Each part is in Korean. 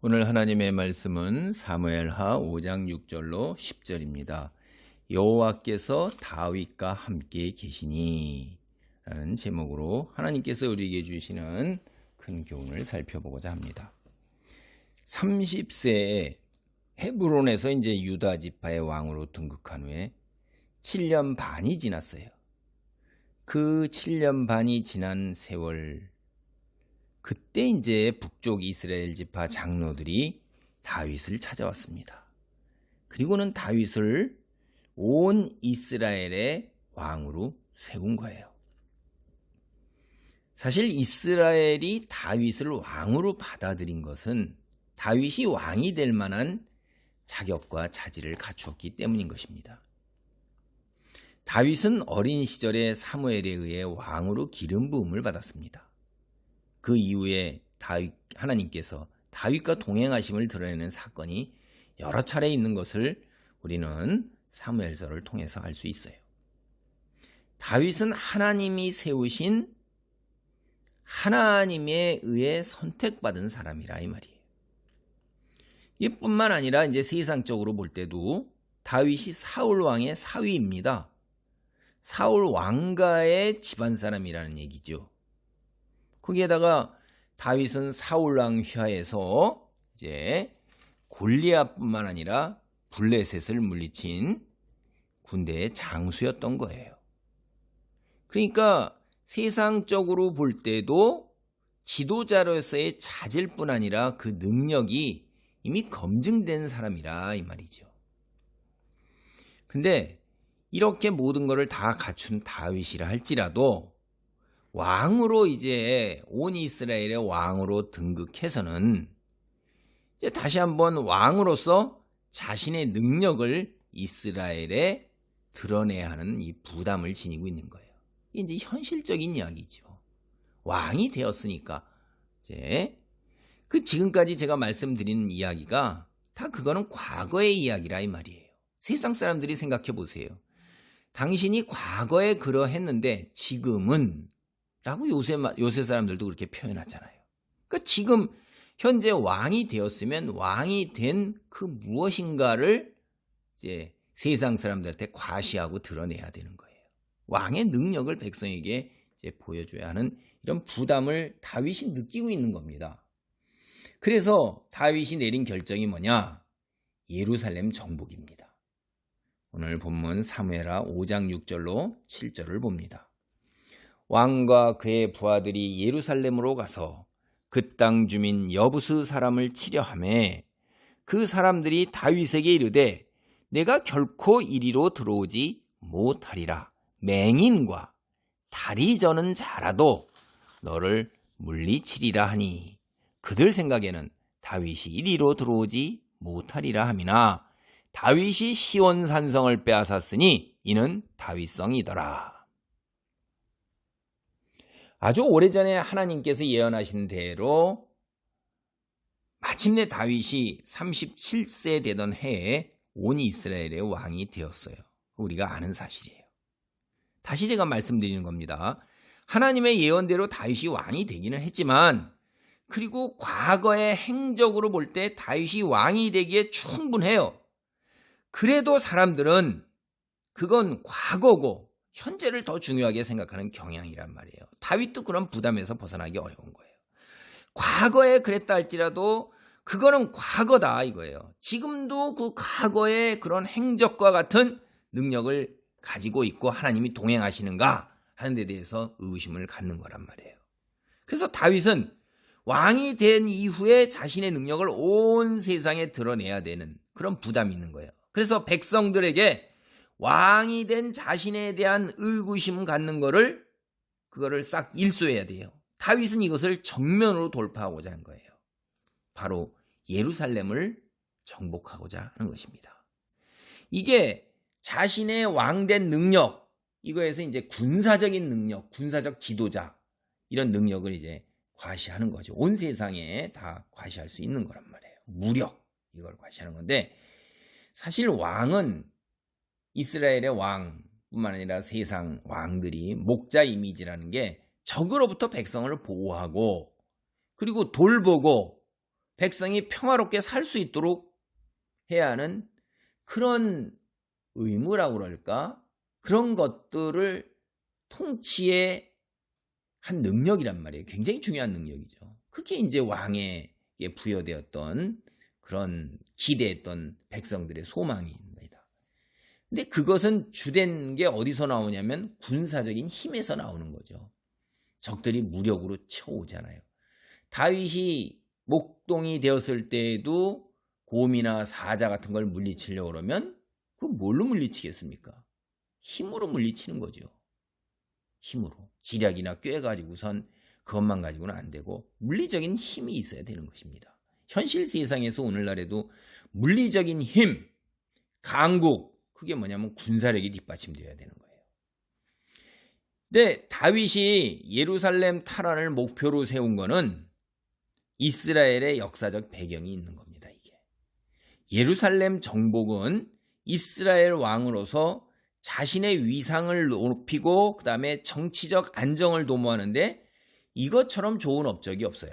오늘 하나님의 말씀은 사무엘하 5장 6절로 10절입니다. 여호와께서 다윗과 함께 계시니 라는 제목으로 하나님께서 우리에게 주시는 큰 교훈을 살펴보고자 합니다. 30세에 헤브론에서 이제 유다 지파의 왕으로 등극한 후에 7년 반이 지났어요. 그 7년 반이 지난 세월, 그때 이제 북쪽 이스라엘 지파 장로들이 다윗을 찾아왔습니다. 그리고는 다윗을 온 이스라엘의 왕으로 세운 거예요. 사실 이스라엘이 다윗을 왕으로 받아들인 것은 다윗이 왕이 될 만한 자격과 자질을 갖추었기 때문인 것입니다. 다윗은 어린 시절에 사무엘에 의해 왕으로 기름 부음을 받았습니다. 그 이후에 하나님께서 다윗과 동행하심을 드러내는 사건이 여러 차례 있는 것을 우리는 사무엘서를 통해서 알 수 있어요. 다윗은 하나님이 세우신 하나님에 의해 선택받은 사람이라 이 말이에요. 이뿐만 아니라 이제 세상적으로 볼 때도 다윗이 사울 왕의 사위입니다. 사울 왕가의 집안 사람이라는 얘기죠. 거기에다가 다윗은 사울 왕 휘하에서 이제 골리앗뿐만 아니라 블레셋을 물리친 군대의 장수였던 거예요. 그러니까 세상적으로 볼 때도 지도자로서의 자질뿐 아니라 그 능력이 이미 검증된 사람이라 이 말이죠. 근데 이렇게 모든 것을 다 갖춘 다윗이라 할지라도 왕으로 이제 온 이스라엘의 왕으로 등극해서는 이제 다시 한번 왕으로서 자신의 능력을 이스라엘에 드러내야 하는 이 부담을 지니고 있는 거예요. 이게 이제 현실적인 이야기죠. 왕이 되었으니까 이제 지금까지 제가 말씀드린 이야기가 다 그거는 과거의 이야기라 이 말이에요. 세상 사람들이 생각해 보세요. 당신이 과거에 그러했는데 지금은 라고 요새 사람들도 그렇게 표현하잖아요. 그러니까 지금 현재 왕이 되었으면 왕이 된 그 무엇인가를 이제 세상 사람들한테 과시하고 드러내야 되는 거예요. 왕의 능력을 백성에게 이제 보여줘야 하는 이런 부담을 다윗이 느끼고 있는 겁니다. 그래서 다윗이 내린 결정이 뭐냐? 예루살렘 정복입니다. 오늘 본문 사무엘하 5장 6절로 7절을 봅니다. 왕과 그의 부하들이 예루살렘으로 가서 그 땅 주민 여부스 사람을 치려하매 그 사람들이 다윗에게 이르되 내가 결코 이리로 들어오지 못하리라. 맹인과 다리 저는 자라도 너를 물리치리라 하니 그들 생각에는 다윗이 이리로 들어오지 못하리라 함이나 다윗이 시온 산성을 빼앗았으니 이는 다윗성이더라. 아주 오래전에 하나님께서 예언하신 대로 마침내 다윗이 37세 되던 해에 온 이스라엘의 왕이 되었어요. 우리가 아는 사실이에요. 다시 제가 말씀드리는 겁니다. 하나님의 예언대로 다윗이 왕이 되기는 했지만 그리고 과거의 행적으로 볼 때 다윗이 왕이 되기에 충분해요. 그래도 사람들은 그건 과거고 현재를 더 중요하게 생각하는 경향이란 말이에요. 다윗도 그런 부담에서 벗어나기 어려운 거예요. 과거에 그랬다 할지라도 그거는 과거다 이거예요. 지금도 그 과거의 그런 행적과 같은 능력을 가지고 있고 하나님이 동행하시는가 하는 데 대해서 의심을 갖는 거란 말이에요. 그래서 다윗은 왕이 된 이후에 자신의 능력을 온 세상에 드러내야 되는 그런 부담이 있는 거예요. 그래서 백성들에게 왕이 된 자신에 대한 의구심 갖는 그거를 싹 일소해야 돼요. 다윗은 이것을 정면으로 돌파하고자 한 거예요. 바로 예루살렘을 정복하고자 하는 것입니다. 이게 자신의 왕된 능력, 이거에서 이제 군사적인 능력, 군사적 지도자, 이런 능력을 이제 과시하는 거죠. 온 세상에 다 과시할 수 있는 거란 말이에요. 무력, 이걸 과시하는 건데, 사실 왕은 이스라엘의 왕뿐만 아니라 세상 왕들이 목자 이미지라는 게 적으로부터 백성을 보호하고 그리고 돌보고 백성이 평화롭게 살 수 있도록 해야 하는 그런 의무라고 그럴까? 그런 것들을 통치의 한 능력이란 말이에요. 굉장히 중요한 능력이죠. 그게 이제 왕에게 부여되었던 그런 기대했던 백성들의 소망입니다. 근데 그것은 주된 게 어디서 나오냐면 군사적인 힘에서 나오는 거죠. 적들이 무력으로 쳐오잖아요. 다윗이 목동이 되었을 때에도 곰이나 사자 같은 걸 물리치려고 그러면 그 뭘로 물리치겠습니까? 힘으로 물리치는 거죠. 힘으로. 지략이나 꿰가지고선 그것만 가지고는 안 되고 물리적인 힘이 있어야 되는 것입니다. 현실 세상에서 오늘날에도 물리적인 힘, 강국, 그게 뭐냐면 군사력이 뒷받침되어야 되는 거예요. 근데 다윗이 예루살렘 탈환을 목표로 세운 거는 이스라엘의 역사적 배경이 있는 겁니다. 이게 예루살렘 정복은 이스라엘 왕으로서 자신의 위상을 높이고 그 다음에 정치적 안정을 도모하는데 이것처럼 좋은 업적이 없어요.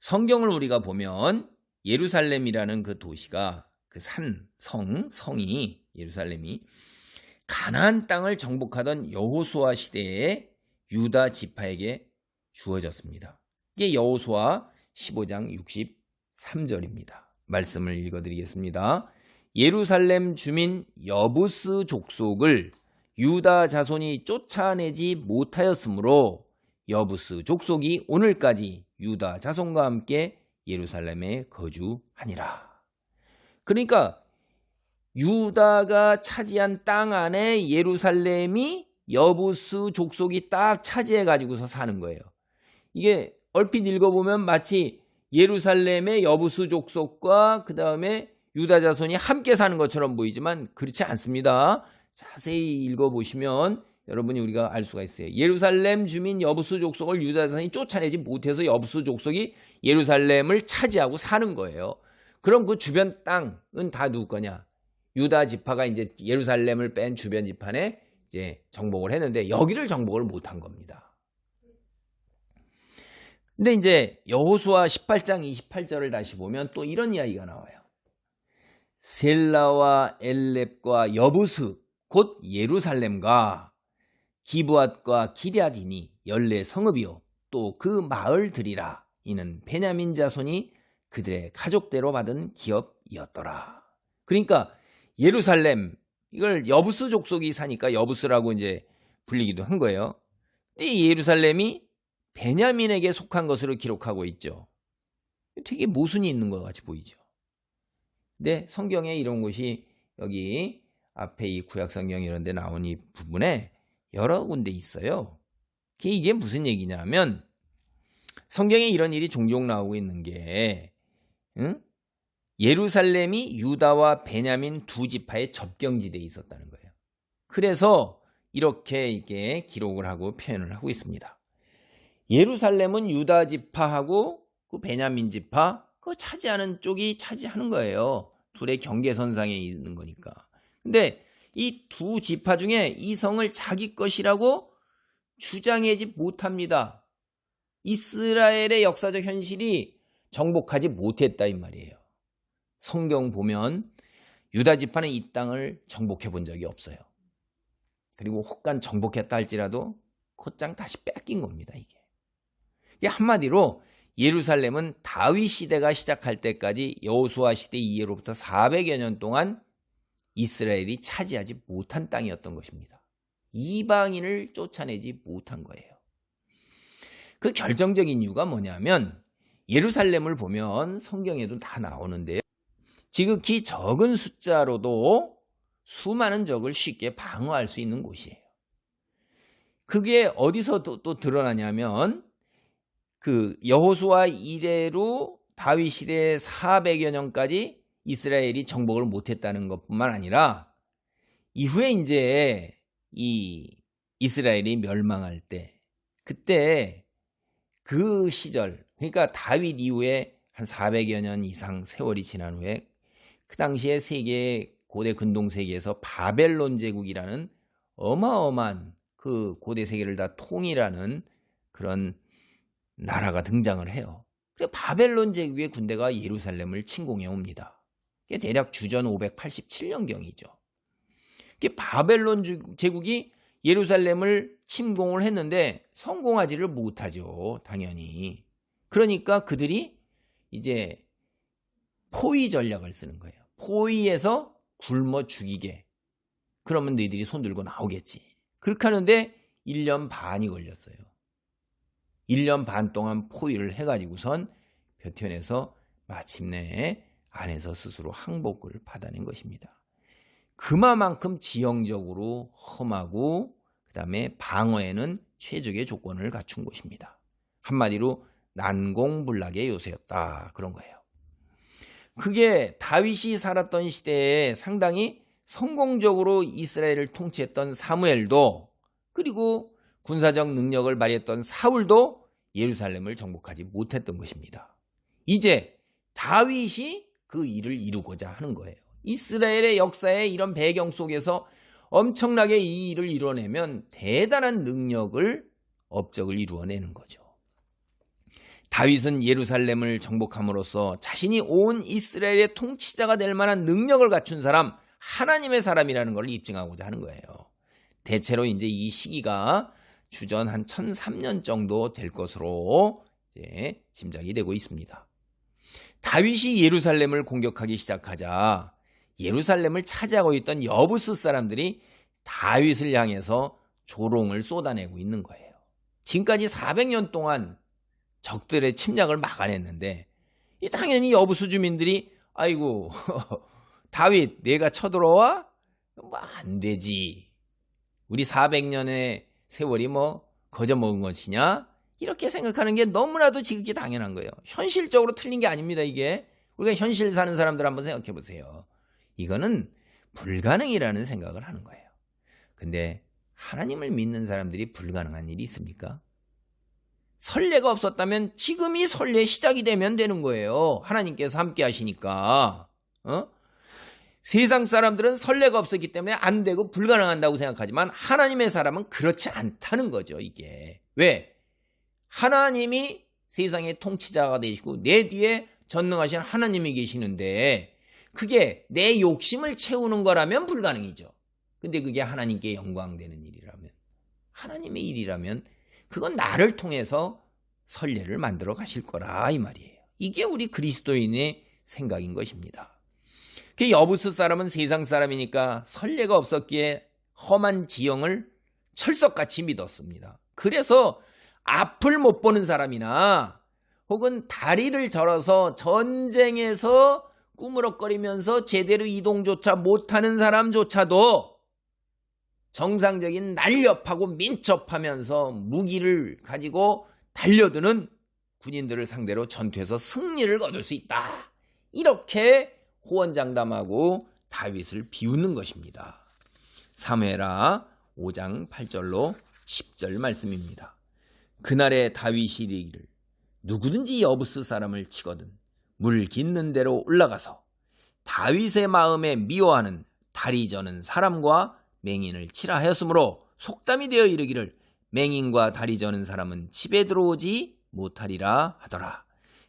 성경을 우리가 보면 예루살렘이라는 그 도시가 그 성이 예루살렘이 가나안 땅을 정복하던 여호수아 시대에 유다 지파에게 주어졌습니다. 이게 여호수아 15장 63절입니다. 말씀을 읽어드리겠습니다. 예루살렘 주민 여부스 족속을 유다 자손이 쫓아내지 못하였으므로 여부스 족속이 오늘까지 유다 자손과 함께 예루살렘에 거주하니라. 그러니까 유다가 차지한 땅 안에 예루살렘이 여부스 족속이 딱 차지해 가지고서 사는 거예요. 이게 얼핏 읽어보면 마치 예루살렘의 여부스 족속과 그 다음에 유다 자손이 함께 사는 것처럼 보이지만 그렇지 않습니다. 자세히 읽어보시면 여러분이 우리가 알 수가 있어요. 예루살렘 주민 여부스 족속을 유다 자손이 쫓아내지 못해서 여부스 족속이 예루살렘을 차지하고 사는 거예요. 그럼 그 주변 땅은 다 누구 거냐? 유다 지파가 이제 예루살렘을 뺀 주변 지파에 이제 정복을 했는데 여기를 정복을 못한 겁니다. 근데 이제 여호수아 18장 28절을 다시 보면 또 이런 이야기가 나와요. 셀라와 엘렙과 여부스 곧 예루살렘과 기브앗과 기럇이니 14성읍이요 또 그 마을들이라. 이는 베냐민 자손이 그들의 가족대로 받은 기업이었더라. 그러니까 예루살렘 이걸 여부스 족속이 사니까 여부스라고 이제 불리기도 한 거예요. 근데 이 예루살렘이 베냐민에게 속한 것으로 기록하고 있죠. 되게 모순이 있는 것 같이 보이죠. 근데 성경에 이런 것이 여기 앞에 이 구약성경 이런 데 나온 이 부분에 여러 군데 있어요. 이게 무슨 얘기냐면 성경에 이런 일이 종종 나오고 있는 게 예루살렘이 유다와 베냐민 두 지파의 접경지대에 있었다는 거예요. 그래서 이렇게 이게 기록을 하고 표현을 하고 있습니다. 예루살렘은 유다 지파하고 그 베냐민 지파 그 차지하는 쪽이 차지하는 거예요. 둘의 경계선상에 있는 거니까. 근데 이 두 지파 중에 이 성을 자기 것이라고 주장하지 못합니다. 이스라엘의 역사적 현실이 정복하지 못했다 이 말이에요. 성경 보면 유다 지파는 이 땅을 정복해 본 적이 없어요. 그리고 혹간 정복했다 할지라도 곧장 다시 뺏긴 겁니다. 이게 한마디로 예루살렘은 다윗 시대가 시작할 때까지 여호수아 시대 이후로부터 400여 년 동안 이스라엘이 차지하지 못한 땅이었던 것입니다. 이방인을 쫓아내지 못한 거예요. 그 결정적인 이유가 뭐냐면 예루살렘을 보면 성경에도 다 나오는데요. 지극히 적은 숫자로도 수많은 적을 쉽게 방어할 수 있는 곳이에요. 그게 어디서 또 드러나냐면 그 여호수아 이래로 다윗 시대 400여 년까지 이스라엘이 정복을 못했다는 것뿐만 아니라 이후에 이제 이 이스라엘이 멸망할 때 그때 그 시절 그러니까 다윗 이후에 한 400여 년 이상 세월이 지난 후에 그 당시에 세계 고대 근동 세계에서 바벨론 제국이라는 어마어마한 그 고대 세계를 다 통일하는 그런 나라가 등장을 해요. 그래 바벨론 제국의 군대가 예루살렘을 침공해 옵니다. 이게 대략 주전 587년경이죠. 바벨론 제국이 예루살렘을 침공을 했는데 성공하지를 못하죠. 당연히. 그러니까 그들이 이제 포위 전략을 쓰는 거예요. 포위해서 굶어 죽이게. 그러면 너희들이 손 들고 나오겠지. 그렇게 하는데 1년 반이 걸렸어요. 1년 반 동안 포위를 해가지고선 베트원에서 마침내 안에서 스스로 항복을 받아낸 것입니다. 그만큼 지형적으로 험하고 그 다음에 방어에는 최적의 조건을 갖춘 곳입니다. 한마디로 난공불락의 요새였다 그런 거예요. 그게 다윗이 살았던 시대에 상당히 성공적으로 이스라엘을 통치했던 사무엘도 그리고 군사적 능력을 발휘했던 사울도 예루살렘을 정복하지 못했던 것입니다. 이제 다윗이 그 일을 이루고자 하는 거예요. 이스라엘의 역사의 이런 배경 속에서 엄청나게 이 일을 이뤄내면 대단한 능력을 업적을 이루어내는 거죠. 다윗은 예루살렘을 정복함으로써 자신이 온 이스라엘의 통치자가 될 만한 능력을 갖춘 사람, 하나님의 사람이라는 걸 입증하고자 하는 거예요. 대체로 이제 이 시기가 주전 한 1003년 정도 될 것으로 이제 짐작이 되고 있습니다. 다윗이 예루살렘을 공격하기 시작하자 예루살렘을 차지하고 있던 여부스 사람들이 다윗을 향해서 조롱을 쏟아내고 있는 거예요. 지금까지 400년 동안 적들의 침략을 막아냈는데 당연히 여부스 주민들이 아이고 다윗 내가 쳐들어와? 뭐 안 되지. 우리 400년의 세월이 뭐 거저 먹은 것이냐? 이렇게 생각하는 게 너무나도 지극히 당연한 거예요. 현실적으로 틀린 게 아닙니다. 이게 우리가 현실 사는 사람들 한번 생각해 보세요. 이거는 불가능이라는 생각을 하는 거예요. 근데 하나님을 믿는 사람들이 불가능한 일이 있습니까? 선례가 없었다면 지금이 선례의 시작이 되면 되는 거예요. 하나님께서 함께 하시니까. 세상 사람들은 선례가 없었기 때문에 안 되고 불가능한다고 생각하지만 하나님의 사람은 그렇지 않다는 거죠. 이게. 왜? 하나님이 세상의 통치자가 되시고 내 뒤에 전능하신 하나님이 계시는데 그게 내 욕심을 채우는 거라면 불가능이죠. 근데 그게 하나님께 영광되는 일이라면, 하나님의 일이라면 그건 나를 통해서 선례를 만들어 가실 거라 이 말이에요. 이게 우리 그리스도인의 생각인 것입니다. 그 여부스 사람은 세상 사람이니까 선례가 없었기에 험한 지형을 철석같이 믿었습니다. 그래서 앞을 못 보는 사람이나 혹은 다리를 절어서 전쟁에서 꾸물럭거리면서 제대로 이동조차 못하는 사람조차도 정상적인 날렵하고 민첩하면서 무기를 가지고 달려드는 군인들을 상대로 전투에서 승리를 거둘 수 있다. 이렇게 호언장담하고 다윗을 비웃는 것입니다. 사무엘하 5장 8절로 10절 말씀입니다. 그날에 다윗이 이르기를 누구든지 여부스 사람을 치거든 물 깃는 대로 올라가서 다윗의 마음에 미워하는 다리 저는 사람과 맹인을 치라 하였으므로 속담이 되어 이르기를 맹인과 다리 저는 사람은 집에 들어오지 못하리라 하더라.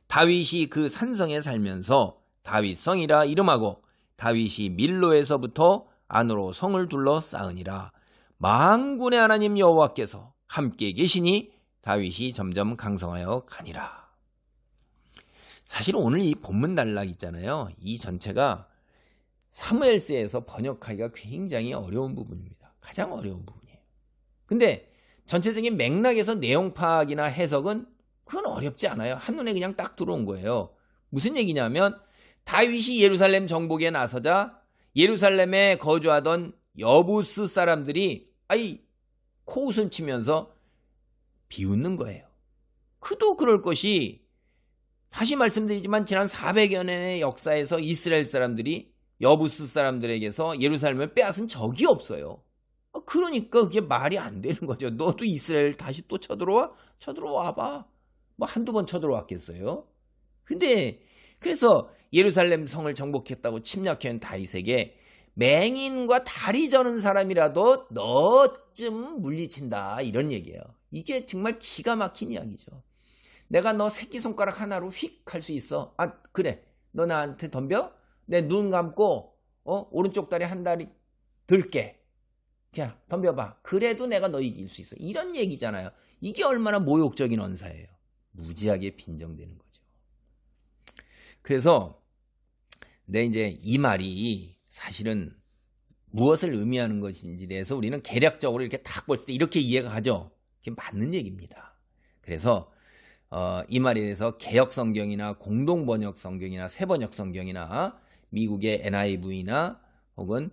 다윗이 그 산성에 살면서 다윗성이라 이름하고 다윗이 밀로에서부터 안으로 성을 둘러 쌓으니라. 만군의 하나님 여호와께서 함께 계시니 다윗이 점점 강성하여 가니라. 사실 오늘 이 본문 단락 있잖아요. 이 전체가 사무엘서에서 번역하기가 굉장히 어려운 부분입니다. 가장 어려운 부분이에요. 근데 전체적인 맥락에서 내용 파악이나 해석은 그건 어렵지 않아요. 한눈에 그냥 딱 들어온 거예요. 무슨 얘기냐면 다윗이 예루살렘 정복에 나서자 예루살렘에 거주하던 여부스 사람들이 코웃음 치면서 비웃는 거예요. 그도 그럴 것이 다시 말씀드리지만 지난 400여 년의 역사에서 이스라엘 사람들이 여부스 사람들에게서 예루살렘을 빼앗은 적이 없어요. 그러니까 그게 말이 안 되는 거죠. 너도 이스라엘 다시 또 쳐들어와? 쳐들어와봐. 뭐 한두 번 쳐들어왔겠어요? 근데 그래서 예루살렘 성을 정복했다고 침략한 다윗에게 맹인과 다리 저는 사람이라도 너쯤 물리친다 이런 얘기예요. 이게 정말 기가 막힌 이야기죠. 내가 너 새끼손가락 하나로 휙 할 수 있어. 아, 그래. 너 나한테 덤벼? 내 눈 감고 오른쪽 다리 한 다리 들게. 그냥 덤벼봐. 그래도 내가 너 이길 수 있어. 이런 얘기잖아요. 이게 얼마나 모욕적인 언사예요. 무지하게 빈정되는 거죠. 그래서 이제 이 말이 사실은 무엇을 의미하는 것인지 대해서 우리는 개략적으로 이렇게 딱 볼 때 이렇게 이해가 가죠. 이게 맞는 얘기입니다. 그래서 이 말에 대해서 개역 성경이나 공동 번역 성경이나 새 번역 성경이나 미국의 NIV나 혹은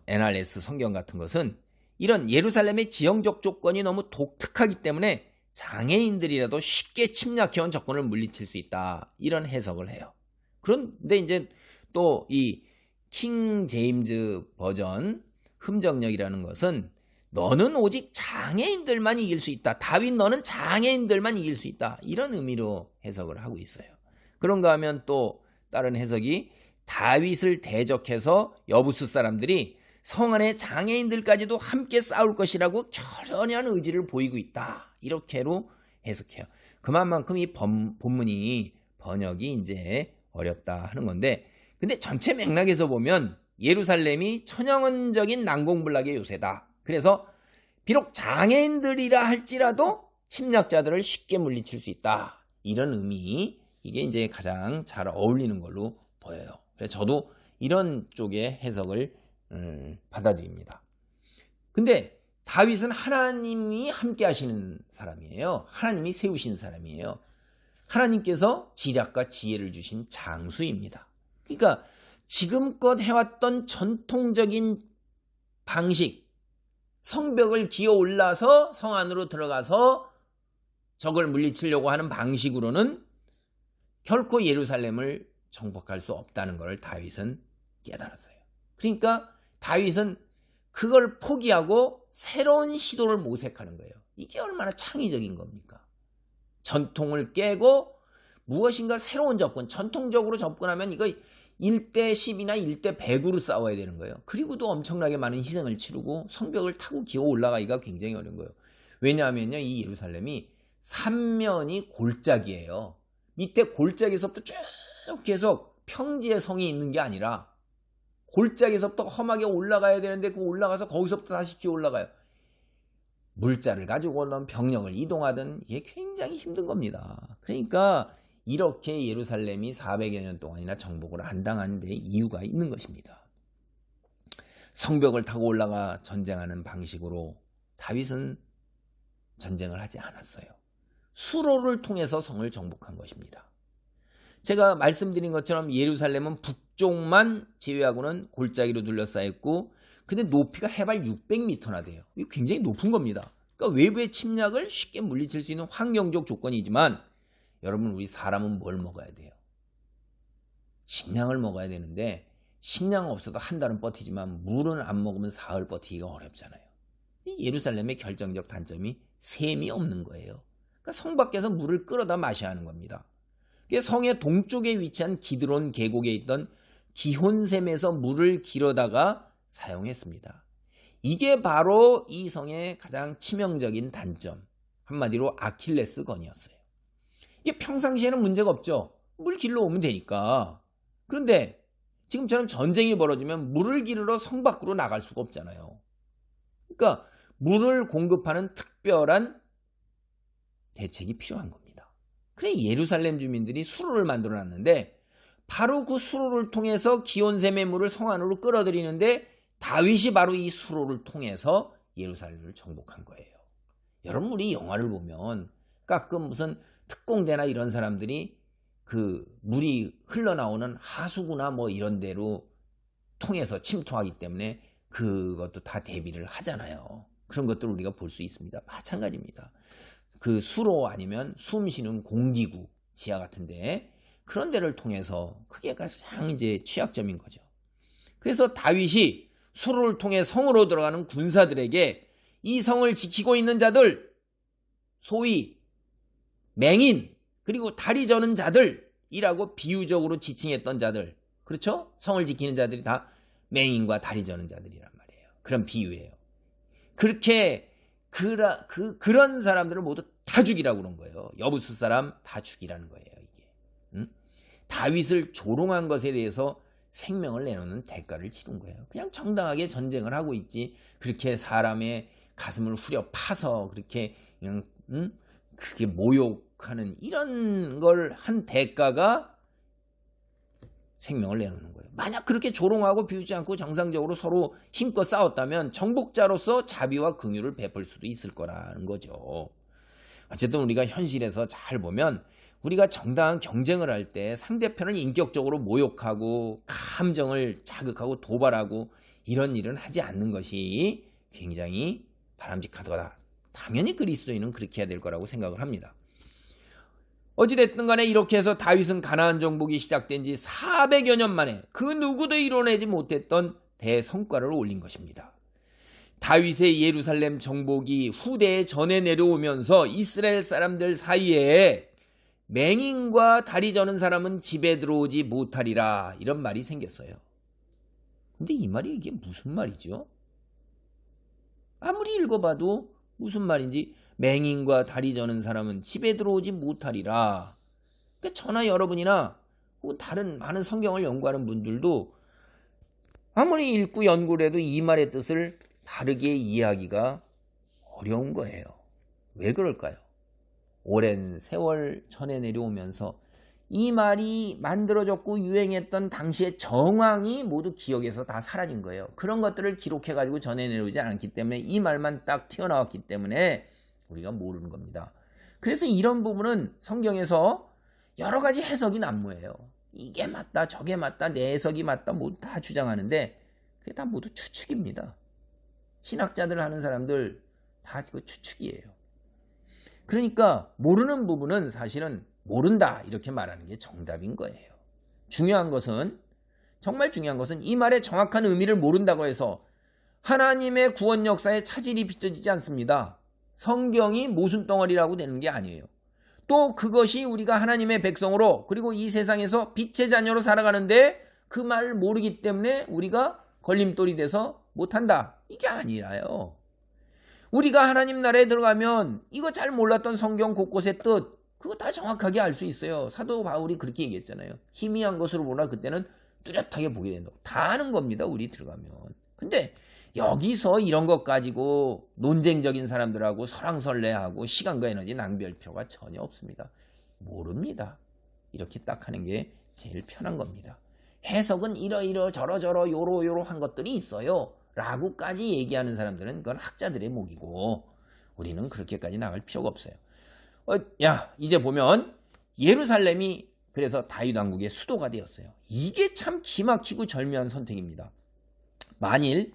NRS 성경 같은 것은 이런 예루살렘의 지형적 조건이 너무 독특하기 때문에 장애인들이라도 쉽게 침략해온 적군을 물리칠 수 있다. 이런 해석을 해요. 그런데 이제 또 이 킹 제임즈 버전 흠정역이라는 것은 너는 오직 장애인들만 이길 수 있다. 다윗 너는 장애인들만 이길 수 있다. 이런 의미로 해석을 하고 있어요. 그런가 하면 또 다른 해석이 다윗을 대적해서 여부수 사람들이 성 안의 장애인들까지도 함께 싸울 것이라고 결연한 의지를 보이고 있다. 이렇게로 해석해요. 그만큼 이 본문이 번역이 이제 어렵다 하는 건데, 근데 전체 맥락에서 보면 예루살렘이 천연적인 난공불락의 요새다. 그래서 비록 장애인들이라 할지라도 침략자들을 쉽게 물리칠 수 있다. 이런 의미, 이게 이제 가장 잘 어울리는 걸로 보여요. 그래서 저도 이런 쪽의 해석을 받아들입니다. 근데 다윗은 하나님이 함께 하시는 사람이에요. 하나님이 세우신 사람이에요. 하나님께서 지략과 지혜를 주신 장수입니다. 그러니까 지금껏 해왔던 전통적인 방식, 성벽을 기어 올라서 성 안으로 들어가서 적을 물리치려고 하는 방식으로는 결코 예루살렘을 정복할 수 없다는 것을 다윗은 깨달았어요. 그러니까 다윗은 그걸 포기하고 새로운 시도를 모색하는 거예요. 이게 얼마나 창의적인 겁니까? 전통을 깨고 무엇인가 새로운 접근, 전통적으로 접근하면 이거 1대 10이나 1대 100으로 싸워야 되는 거예요. 그리고도 엄청나게 많은 희생을 치르고 성벽을 타고 기어 올라가기가 굉장히 어려운 거예요. 왜냐하면요, 이 예루살렘이 3면이 골짜기예요. 밑에 골짜기에서부터 쭉 계속 평지의 성이 있는 게 아니라 골짜기에서부터 험하게 올라가야 되는데 그 올라가서 거기서부터 다시 기어 올라가요. 물자를 가지고 올라온 병력을 이동하든 이게 굉장히 힘든 겁니다. 그러니까 이렇게 예루살렘이 400여 년 동안이나 정복을 안 당한 데 이유가 있는 것입니다. 성벽을 타고 올라가 전쟁하는 방식으로 다윗은 전쟁을 하지 않았어요. 수로를 통해서 성을 정복한 것입니다. 제가 말씀드린 것처럼 예루살렘은 북쪽만 제외하고는 골짜기로 둘러싸였고, 근데 높이가 해발 600m나 돼요. 이거 굉장히 높은 겁니다. 그러니까 외부의 침략을 쉽게 물리칠 수 있는 환경적 조건이지만, 여러분, 우리 사람은 뭘 먹어야 돼요? 식량을 먹어야 되는데 식량 없어도 한 달은 버티지만 물은 안 먹으면 사흘 버티기가 어렵잖아요. 이 예루살렘의 결정적 단점이 샘이 없는 거예요. 그러니까 성 밖에서 물을 끌어다 마셔야 하는 겁니다. 성의 동쪽에 위치한 기드론 계곡에 있던 기혼샘에서 물을 길어다가 사용했습니다. 이게 바로 이 성의 가장 치명적인 단점, 한마디로 아킬레스건이었어요. 이게 평상시에는 문제가 없죠. 물 길러 오면 되니까. 그런데 지금처럼 전쟁이 벌어지면 물을 기르러 성 밖으로 나갈 수가 없잖아요. 그러니까 물을 공급하는 특별한 대책이 필요한 겁니다. 그래 예루살렘 주민들이 수로를 만들어 놨는데 바로 그 수로를 통해서 기온샘의 물을 성 안으로 끌어들이는데 다윗이 바로 이 수로를 통해서 예루살렘을 정복한 거예요. 여러분, 우리 영화를 보면 가끔 무슨 특공대나 이런 사람들이 그 물이 흘러나오는 하수구나 뭐 이런 데로 통해서 침투하기 때문에 그것도 다 대비를 하잖아요. 그런 것들을 우리가 볼 수 있습니다. 마찬가지입니다. 그 수로 아니면 숨 쉬는 공기구, 지하 같은데 그런 데를 통해서 그게 가장 이제 취약점인 거죠. 그래서 다윗이 수로를 통해 성으로 들어가는 군사들에게 이 성을 지키고 있는 자들, 소위 맹인, 그리고 다리 저는 자들이라고 비유적으로 지칭했던 자들, 그렇죠? 성을 지키는 자들이 다 맹인과 다리 저는 자들이란 말이에요. 그런 비유예요. 그렇게 그런 사람들을 모두 다 죽이라고 그런 거예요. 여부스 사람 다 죽이라는 거예요. 이게. 응? 다윗을 조롱한 것에 대해서 생명을 내놓는 대가를 치른 거예요. 그냥 정당하게 전쟁을 하고 있지. 그렇게 사람의 가슴을 후려 파서 그렇게 그냥 그게 모욕하는 이런 걸 한 대가가 생명을 내놓는 거예요. 만약 그렇게 조롱하고 비웃지 않고 정상적으로 서로 힘껏 싸웠다면 정복자로서 자비와 긍휼을 베풀 수도 있을 거라는 거죠. 어쨌든 우리가 현실에서 잘 보면 우리가 정당한 경쟁을 할 때 상대편을 인격적으로 모욕하고 감정을 자극하고 도발하고 이런 일은 하지 않는 것이 굉장히 바람직하다. 당연히 그리스도인은 그렇게 해야 될 거라고 생각을 합니다. 어찌됐든 간에 이렇게 해서 다윗은 가나안 정복이 시작된 지 400여 년 만에 그 누구도 이뤄내지 못했던 대성과를 올린 것입니다. 다윗의 예루살렘 정복이 후대에 전해 내려오면서 이스라엘 사람들 사이에 맹인과 다리 저는 사람은 집에 들어오지 못하리라 이런 말이 생겼어요. 근데 이 말이 이게 무슨 말이죠? 아무리 읽어봐도 무슨 말인지 맹인과 다리 저는 사람은 집에 들어오지 못하리라. 그러니까 저나 여러분이나 혹은 다른 많은 성경을 연구하는 분들도 아무리 읽고 연구를 해도 이 말의 뜻을 바르게 이해하기가 어려운 거예요. 왜 그럴까요? 오랜 세월 전해 내려오면서 이 말이 만들어졌고 유행했던 당시의 정황이 모두 기억에서 다 사라진 거예요. 그런 것들을 기록해가지고 전해 내려오지 않기 때문에 이 말만 딱 튀어나왔기 때문에 우리가 모르는 겁니다. 그래서 이런 부분은 성경에서 여러 가지 해석이 난무해요. 이게 맞다 저게 맞다 내 해석이 맞다 모두 다 주장하는데 그게 다 모두 추측입니다. 신학자들 하는 사람들 다 그거 추측이에요. 그러니까 모르는 부분은 사실은 모른다 이렇게 말하는 게 정답인 거예요. 중요한 것은 정말 중요한 것은 이 말의 정확한 의미를 모른다고 해서 하나님의 구원 역사에 차질이 빚어지지 않습니다. 성경이 모순덩어리라고 되는 게 아니에요. 또 그것이 우리가 하나님의 백성으로 그리고 이 세상에서 빛의 자녀로 살아가는데 그 말을 모르기 때문에 우리가 걸림돌이 돼서 못한다. 이게 아니라요. 우리가 하나님 나라에 들어가면 이거 잘 몰랐던 성경 곳곳의 뜻 그거 다 정확하게 알 수 있어요. 사도 바울이 그렇게 얘기했잖아요. 희미한 것으로 보나 그때는 뚜렷하게 보게 된다고. 다 아는 겁니다. 우리 들어가면. 근데 여기서 이런 것 가지고 논쟁적인 사람들하고 설왕설래하고 시간과 에너지 낭비할 필요가 전혀 없습니다. 모릅니다. 이렇게 딱 하는 게 제일 편한 겁니다. 해석은 이러이러 저러저러 요러요러한 것들이 있어요. 라고까지 얘기하는 사람들은 그건 학자들의 목이고 우리는 그렇게까지 나갈 필요가 없어요. 이제 보면 예루살렘이 그래서 다윗 왕국의 수도가 되었어요. 이게 참 기막히고 절묘한 선택입니다. 만일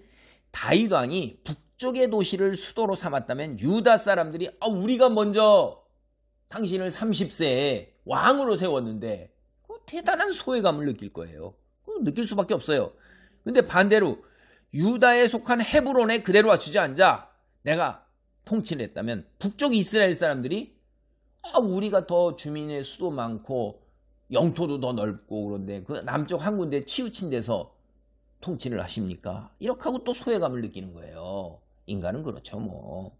다윗 왕이 북쪽의 도시를 수도로 삼았다면 유다 사람들이 우리가 먼저 당신을 30세에 왕으로 세웠는데 대단한 소외감을 느낄 거예요. 느낄 수밖에 없어요. 근데 반대로 유다에 속한 헤브론에 그대로 주저앉아 내가 통치를 했다면 북쪽 이스라엘 사람들이 우리가 더 주민의 수도 많고 영토도 더 넓고 그런데 그 남쪽 한 군데 치우친 데서 통치를 하십니까? 이렇게 하고 또 소외감을 느끼는 거예요. 인간은 그렇죠 뭐.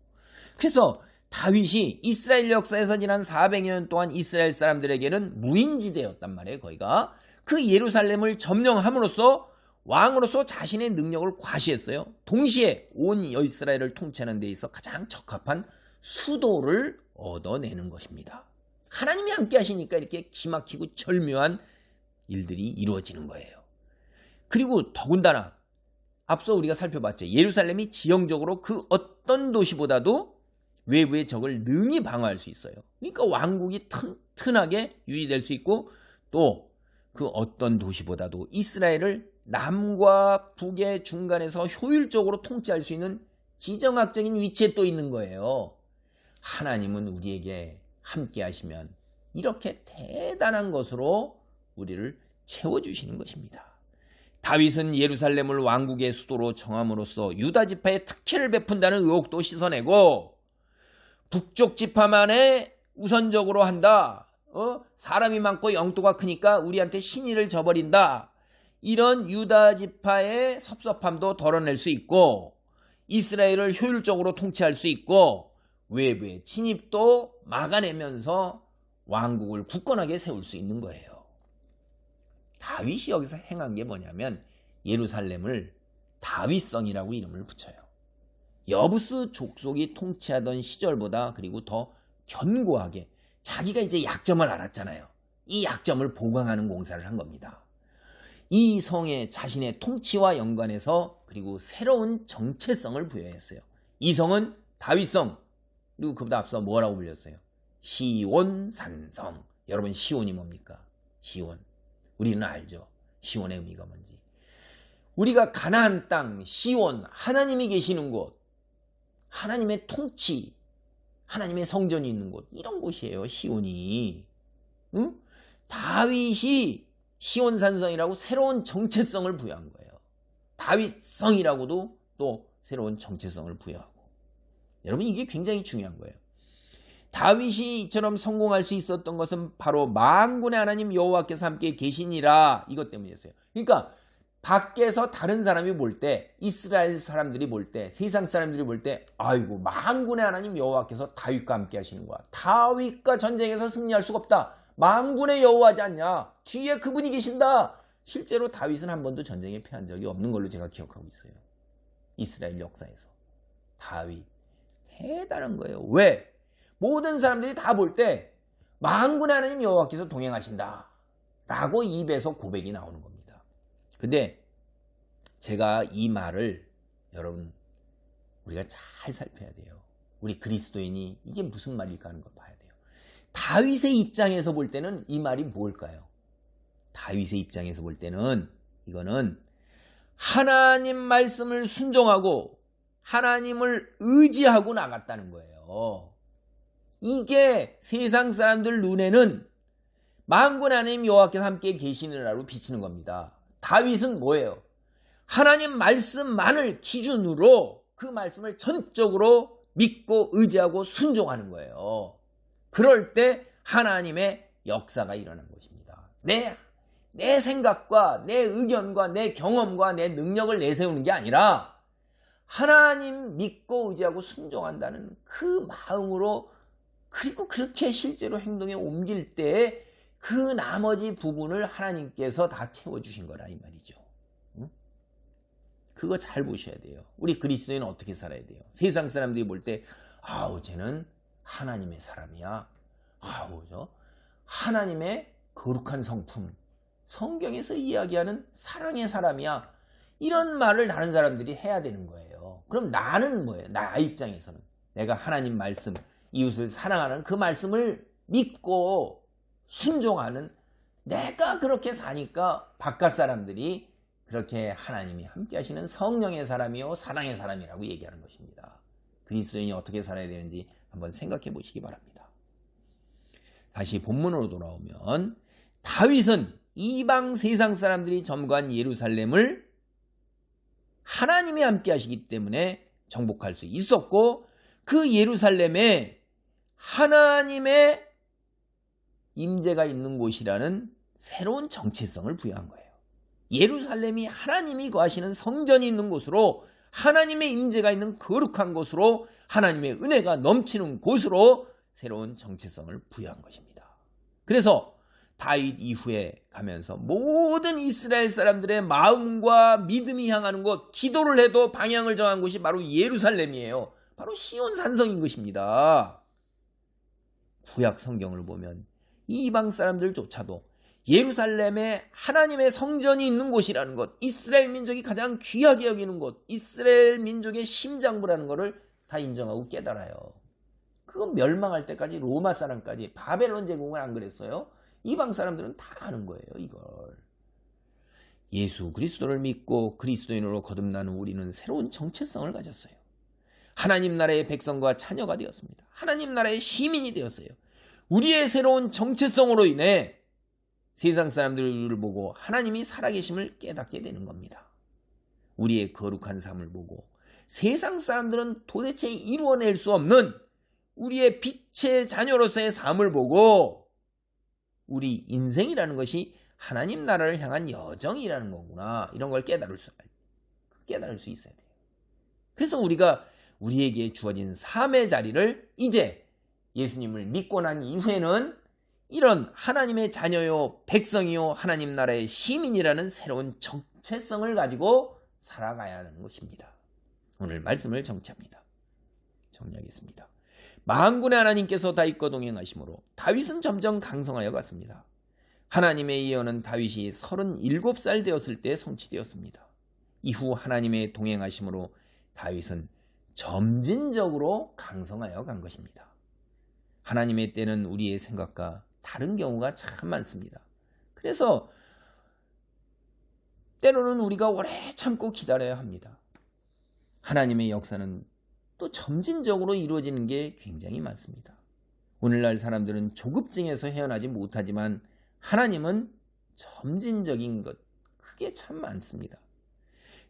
그래서 다윗이 이스라엘 역사에서 지난 400년 동안 이스라엘 사람들에게는 무인지대였단 말이에요. 거기가 그 예루살렘을 점령함으로써 왕으로서 자신의 능력을 과시했어요. 동시에 온 이스라엘을 통치하는 데 있어 가장 적합한 수도를 얻어내는 것입니다. 하나님이 함께 하시니까 이렇게 기막히고 절묘한 일들이 이루어지는 거예요. 그리고 더군다나 앞서 우리가 살펴봤죠. 예루살렘이 지형적으로 그 어떤 도시보다도 외부의 적을 능히 방어할 수 있어요. 그러니까 왕국이 튼튼하게 유지될 수 있고 또 그 어떤 도시보다도 이스라엘을 남과 북의 중간에서 효율적으로 통치할 수 있는 지정학적인 위치에 또 있는 거예요. 하나님은 우리에게 함께 하시면 이렇게 대단한 것으로 우리를 채워주시는 것입니다. 다윗은 예루살렘을 왕국의 수도로 정함으로써 유다 지파에 특혜를 베푼다는 의혹도 씻어내고 북쪽 지파만에 우선적으로 한다. 사람이 많고 영토가 크니까 우리한테 신의를 저버린다. 이런 유다 지파의 섭섭함도 덜어낼 수 있고 이스라엘을 효율적으로 통치할 수 있고 외부의 침입도 막아내면서 왕국을 굳건하게 세울 수 있는 거예요. 다윗이 여기서 행한 게 뭐냐면 예루살렘을 다윗성이라고 이름을 붙여요. 여부스 족속이 통치하던 시절보다 그리고 더 견고하게 자기가 이제 약점을 알았잖아요. 이 약점을 보강하는 공사를 한 겁니다. 이 성에 자신의 통치와 연관해서 그리고 새로운 정체성을 부여했어요. 이 성은 다윗성, 그리고 그보다 앞서 뭐라고 불렸어요? 시온산성. 여러분 시온이 뭡니까? 시온. 우리는 알죠. 시온의 의미가 뭔지. 우리가 가나안 땅, 시온, 하나님이 계시는 곳, 하나님의 통치, 하나님의 성전이 있는 곳, 이런 곳이에요. 시온이. 응? 다윗이 시온산성이라고 새로운 정체성을 부여한 거예요. 다윗성이라고도 또 새로운 정체성을 부여하고. 여러분 이게 굉장히 중요한 거예요. 다윗이 이처럼 성공할 수 있었던 것은 바로 만군의 하나님 여호와께서 함께 계시니라, 이것 때문이었어요. 그러니까 밖에서 다른 사람이 볼 때, 이스라엘 사람들이 볼 때, 세상 사람들이 볼 때, 아이고 만군의 하나님 여호와께서 다윗과 함께 하시는 거야. 다윗과 전쟁에서 승리할 수가 없다. 만군의 여호와지 않냐. 뒤에 그분이 계신다. 실제로 다윗은 한 번도 전쟁에 패한 적이 없는 걸로 제가 기억하고 있어요. 이스라엘 역사에서. 다윗 대단한 거예요. 왜? 모든 사람들이 다 볼 때 만군의 하나님 여호와께서 동행하신다 라고 입에서 고백이 나오는 겁니다. 근데 제가 이 말을 여러분 우리가 잘 살펴야 돼요. 우리 그리스도인이 이게 무슨 말일까 하는 걸 봐야 돼요. 다윗의 입장에서 볼 때는 이 말이 뭘까요? 다윗의 입장에서 볼 때는 이거는 하나님 말씀을 순종하고 하나님을 의지하고 나갔다는 거예요. 이게 세상 사람들 눈에는 만군의 하나님 여호와께서 함께 계시느라로 비치는 겁니다. 다윗은 뭐예요? 하나님 말씀만을 기준으로 그 말씀을 전적으로 믿고 의지하고 순종하는 거예요. 그럴 때 하나님의 역사가 일어난 것입니다. 내 생각과 내 의견과 내 경험과 내 능력을 내세우는 게 아니라 하나님 믿고 의지하고 순종한다는 그 마음으로, 그리고 그렇게 실제로 행동에 옮길 때 그 나머지 부분을 하나님께서 다 채워주신 거라 이 말이죠. 응? 그거 잘 보셔야 돼요. 우리 그리스도인은 어떻게 살아야 돼요? 세상 사람들이 볼 때 아우 쟤는 하나님의 사람이야. 아우 하나님의 거룩한 성품, 성경에서 이야기하는 사랑의 사람이야. 이런 말을 다른 사람들이 해야 되는 거예요. 그럼 나는 뭐예요? 나 입장에서는 내가 하나님 말씀, 이웃을 사랑하는 그 말씀을 믿고 순종하는, 내가 그렇게 사니까 바깥 사람들이 그렇게 하나님이 함께 하시는 성령의 사람이요 사랑의 사람이라고 얘기하는 것입니다. 그리스도인이 어떻게 살아야 되는지 한번 생각해 보시기 바랍니다. 다시 본문으로 돌아오면 다윗은 이방 세상 사람들이 점거한 예루살렘을 하나님이 함께 하시기 때문에 정복할 수 있었고, 그 예루살렘에 하나님의 임재가 있는 곳이라는 새로운 정체성을 부여한 거예요. 예루살렘이 하나님이 거하시는 성전이 있는 곳으로, 하나님의 임재가 있는 거룩한 곳으로, 하나님의 은혜가 넘치는 곳으로 새로운 정체성을 부여한 것입니다. 그래서 다윗 이후에 가면서 모든 이스라엘 사람들의 마음과 믿음이 향하는 곳, 기도를 해도 방향을 정한 곳이 바로 예루살렘이에요. 바로 시온 산성인 것입니다. 구약 성경을 보면 이방 사람들조차도 예루살렘에 하나님의 성전이 있는 곳이라는 것, 이스라엘 민족이 가장 귀하게 여기는 곳, 이스라엘 민족의 심장부라는 것을 다 인정하고 깨달아요. 그건 멸망할 때까지 로마 사람까지, 바벨론 제국은 안 그랬어요? 이방 사람들은 다 아는 거예요, 이걸. 예수 그리스도를 믿고 그리스도인으로 거듭나는 우리는 새로운 정체성을 가졌어요. 하나님 나라의 백성과 자녀가 되었습니다. 하나님 나라의 시민이 되었어요. 우리의 새로운 정체성으로 인해 세상 사람들을 보고 하나님이 살아계심을 깨닫게 되는 겁니다. 우리의 거룩한 삶을 보고 세상 사람들은 도대체 이루어낼 수 없는 우리의 빛의 자녀로서의 삶을 보고 우리 인생이라는 것이 하나님 나라를 향한 여정이라는 거구나, 이런 걸 깨달을 수 있어야 돼요. 그래서 우리가 우리에게 주어진 삶의 자리를 이제 예수님을 믿고 난 이후에는 이런 하나님의 자녀요, 백성이요, 하나님 나라의 시민이라는 새로운 정체성을 가지고 살아가야 하는 것입니다. 오늘 말씀을 정리하겠습니다. 만군의 하나님께서 다윗과 동행하심으로 다윗은 점점 강성하여 갔습니다. 하나님의 예언은 다윗이 37살 되었을 때 성취되었습니다. 이후 하나님의 동행하심으로 다윗은 점진적으로 강성하여 간 것입니다. 하나님의 때는 우리의 생각과 다른 경우가 참 많습니다. 그래서 때로는 우리가 오래 참고 기다려야 합니다. 하나님의 역사는 또 점진적으로 이루어지는 게 굉장히 많습니다. 오늘날 사람들은 조급증에서 헤어나지 못하지만 하나님은 점진적인 것, 그게 참 많습니다.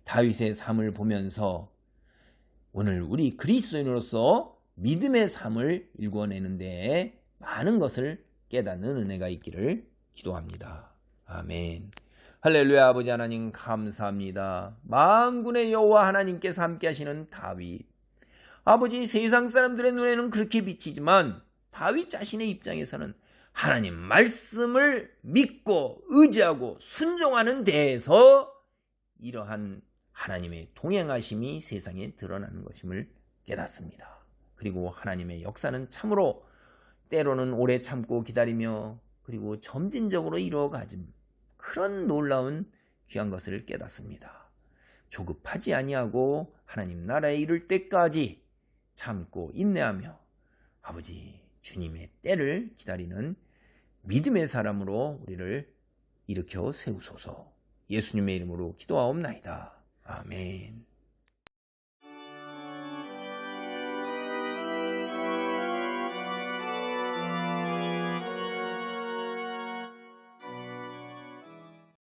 다윗의 삶을 보면서 오늘 우리 그리스도인으로서 믿음의 삶을 일궈내는 데 많은 것을 깨닫는 은혜가 있기를 기도합니다. 아멘. 할렐루야. 아버지 하나님 감사합니다. 만군의 여호와 하나님께서 함께 하시는 다윗. 아버지, 세상 사람들의 눈에는 그렇게 비치지만 다윗 자신의 입장에서는 하나님 말씀을 믿고 의지하고 순종하는 데에서 이러한 하나님의 동행하심이 세상에 드러나는 것임을 깨닫습니다. 그리고 하나님의 역사는 참으로 때로는 오래 참고 기다리며 그리고 점진적으로 이루어가진 그런 놀라운 귀한 것을 깨닫습니다. 조급하지 아니하고 하나님 나라에 이를 때까지 참고 인내하며 아버지 주님의 때를 기다리는 믿음의 사람으로 우리를 일으켜 세우소서. 예수님의 이름으로 기도하옵나이다. 아멘.